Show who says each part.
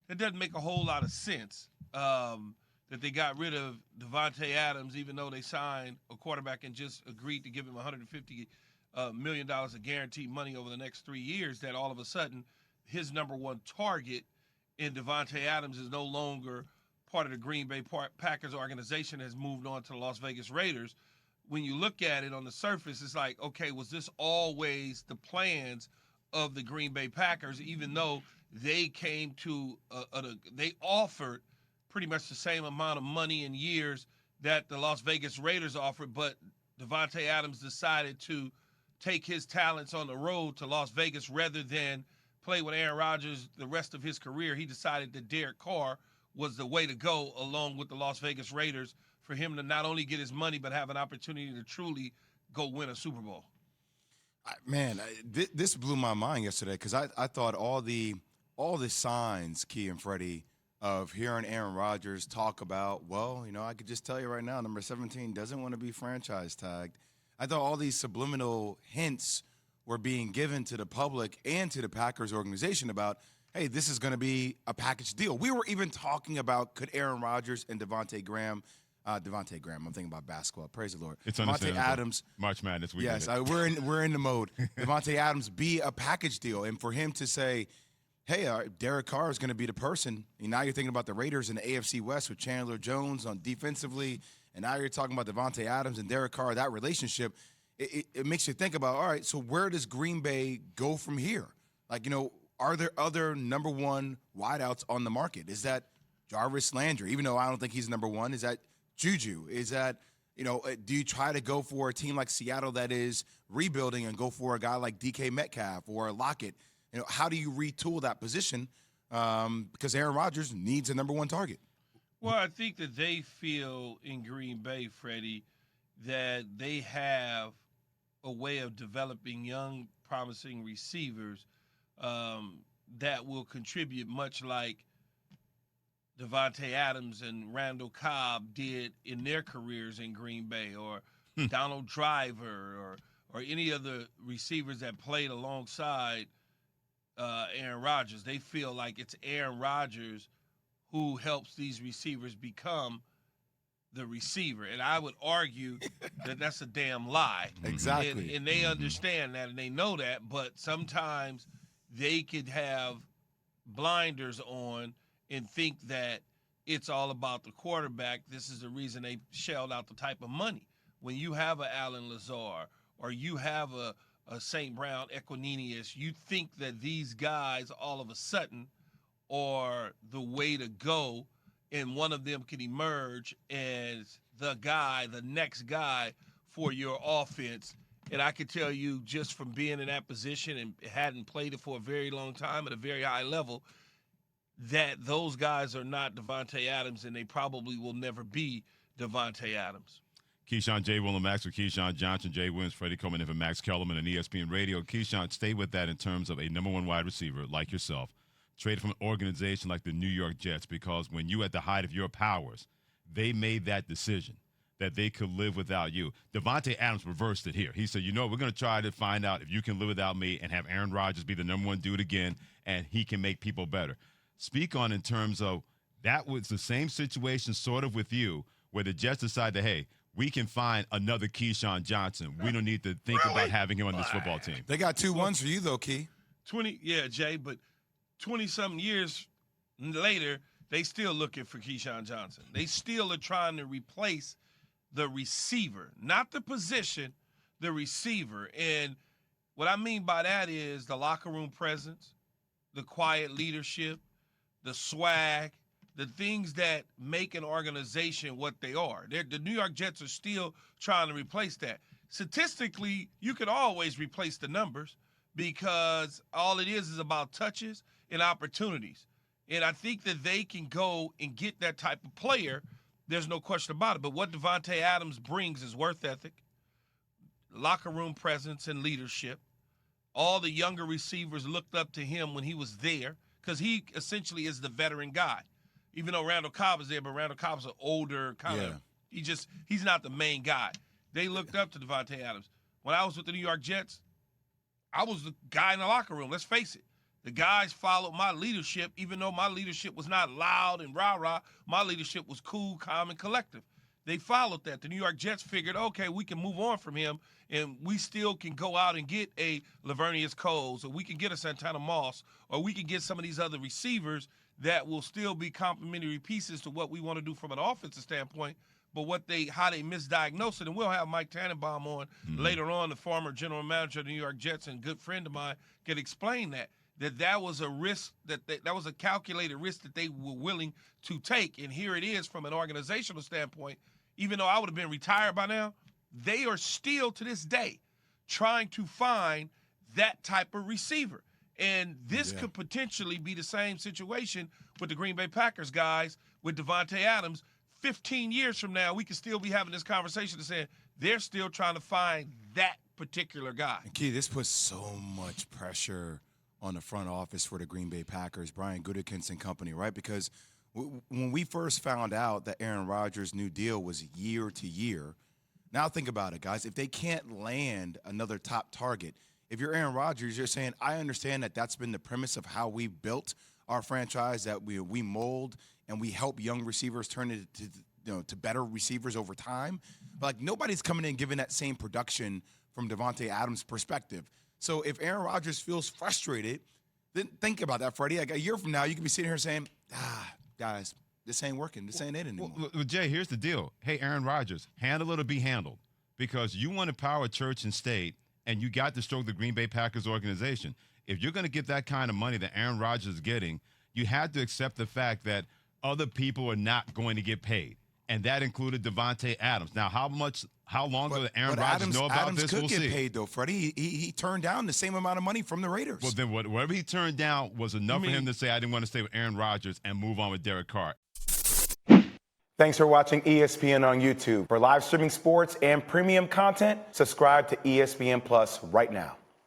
Speaker 1: it doesn't make a whole lot of sense that they got rid of Davante Adams, even though they signed a quarterback and just agreed to give him $150 million of guaranteed money over the next 3 years. That all of a sudden his number one target in Davante Adams is no longer part of the Green Bay Packers organization, has moved on to the Las Vegas Raiders. When you look at it on the surface, it's like, okay, was this always the plans of the Green Bay Packers, even though they came to, they offered pretty much the same amount of money in years that the Las Vegas Raiders offered, but Davante Adams decided to take his talents on the road to Las Vegas rather than play with Aaron Rodgers the rest of his career. He decided that Derek Carr was the way to go along with the Las Vegas Raiders for him to not only get his money but have an opportunity to truly go win a Super Bowl.
Speaker 2: This blew my mind yesterday because I thought all the signs, Key and Freddie, of hearing Aaron Rodgers talk about, well, I could just tell you right now, number 17 doesn't want to be franchise tagged. I thought all these subliminal hints were being given to the public and to the Packers organization about, hey, this is going to be a package deal. We were even talking about, could Aaron Rodgers and Devontae Graham, I'm thinking about basketball. Praise the Lord.
Speaker 3: It's
Speaker 2: Devontae Adams.
Speaker 3: March Madness week.
Speaker 2: Yes, we're in the mode. Devontae Adams be a package deal. And for him to say, hey, Derek Carr is going to be the person. And now you're thinking about the Raiders in the AFC West with Chandler Jones on defensively. And now you're talking about Davante Adams and Derek Carr, that relationship. It makes you think about, all right, so where does Green Bay go from here? Like, are there other number one wideouts on the market? Is that Jarvis Landry? Even though I don't think he's number one, is that Juju? Is that, do you try to go for a team like Seattle that is rebuilding and go for a guy like DK Metcalf or Lockett? How do you retool that position? Because Aaron Rodgers needs a number one target.
Speaker 1: Well, I think that they feel in Green Bay, Freddie, that they have a way of developing young, promising receivers that will contribute much like Davante Adams and Randall Cobb did in their careers in Green Bay, or Donald Driver, or any of the receivers that played alongside Aaron Rodgers. They feel like it's Aaron Rodgers who helps these receivers become the receiver. And I would argue that that's a damn lie.
Speaker 2: Exactly.
Speaker 1: And they understand that and they know that, but sometimes they could have blinders on and think that it's all about the quarterback. This is the reason they shelled out the type of money. When you have a Alan Lazard or you have a St. Brown Equinemius, you think that these guys all of a sudden are the way to go, and one of them can emerge as the next guy for your offense. And I can tell you, just from being in that position and hadn't played it for a very long time at a very high level, that those guys are not Davante Adams, and they probably will never be Davante Adams.
Speaker 3: Keyshawn, J. Will, and Max with Keyshawn Johnson, Jay Williams, Freddie Coleman, and Max Kellerman on ESPN Radio. Keyshawn, stay with that in terms of a number one wide receiver like yourself, traded from an organization like the New York Jets, because when you at the height of your powers, they made that decision that they could live without you. Davante Adams reversed it here. He said, we're going to try to find out if you can live without me and have Aaron Rodgers be the number one dude again, and he can make people better. Speak on in terms of that was the same situation sort of with you, where the Jets decided, hey, we can find another Keyshawn Johnson. We don't need to think about having him on this football team.
Speaker 2: They got 2 ones for you, though, Key.
Speaker 1: 20, yeah, Jay, but 20-something years later, they still looking for Keyshawn Johnson. They still are trying to replace the receiver, not the position, the receiver. And what I mean by that is the locker room presence, the quiet leadership, the swag, the things that make an organization what they are. The New York Jets are still trying to replace that. Statistically, you could always replace the numbers because all it is about touches and opportunities. And I think that they can go and get that type of player. There's no question about it. But what Davante Adams brings is worth ethic, locker room presence, and leadership. All the younger receivers looked up to him when he was there because he essentially is the veteran guy. Even though Randall Cobb is there, but Randall Cobb's an older kind of – he's not the main guy. They looked up to Davante Adams. When I was with the New York Jets, I was the guy in the locker room. Let's face it. The guys followed my leadership, even though my leadership was not loud and rah-rah. My leadership was cool, calm, and collective. They followed that. The New York Jets figured, okay, we can move on from him, and we still can go out and get a Lavernius Coles, or we can get a Santana Moss, or we can get some of these other receivers that will still be complementary pieces to what we want to do from an offensive standpoint. But how they misdiagnosed it, and we'll have Mike Tannenbaum on later on, the former general manager of the New York Jets and good friend of mine, can explain that was a risk, that was a calculated risk that they were willing to take. And here it is from an organizational standpoint. Even though I would have been retired by now, they are still to this day trying to find that type of receiver. And this could potentially be the same situation with the Green Bay Packers guys with Davante Adams. 15 years from now, we could still be having this conversation and saying they're still trying to find that particular guy.
Speaker 2: And Key, this puts so much pressure on the front office for the Green Bay Packers, Brian Gutekunst and company, right? Because when we first found out that Aaron Rodgers' new deal was year to year, now think about it, guys. If they can't land another top target, if you're Aaron Rodgers, you're saying, I understand that that's been the premise of how we built our franchise, that we mold and we help young receivers turn into to better receivers over time. But like nobody's coming in giving that same production from Davante Adams' perspective. So if Aaron Rodgers feels frustrated, then think about that, Freddie. Like a year from now, you could be sitting here saying, guys, this ain't working. This ain't it anymore.
Speaker 3: Well, Jay, here's the deal. Hey, Aaron Rodgers, handle it or be handled, because you want to power church and state, and you got to stroke the Green Bay Packers organization. If you're going to get that kind of money that Aaron Rodgers is getting, you had to accept the fact that other people are not going to get paid, and that included Davante Adams. Now, how long does Aaron Rodgers know about
Speaker 2: Adams
Speaker 3: this?
Speaker 2: Could
Speaker 3: we'll
Speaker 2: get
Speaker 3: see.
Speaker 2: paid though, Freddie. He turned down the same amount of money from the Raiders.
Speaker 3: Well, then whatever he turned down was enough for him to say, I didn't want to stay with Aaron Rodgers and move on with Derek Carr.
Speaker 4: Thanks for watching ESPN on YouTube. For live streaming sports and premium content, subscribe to ESPN Plus right now.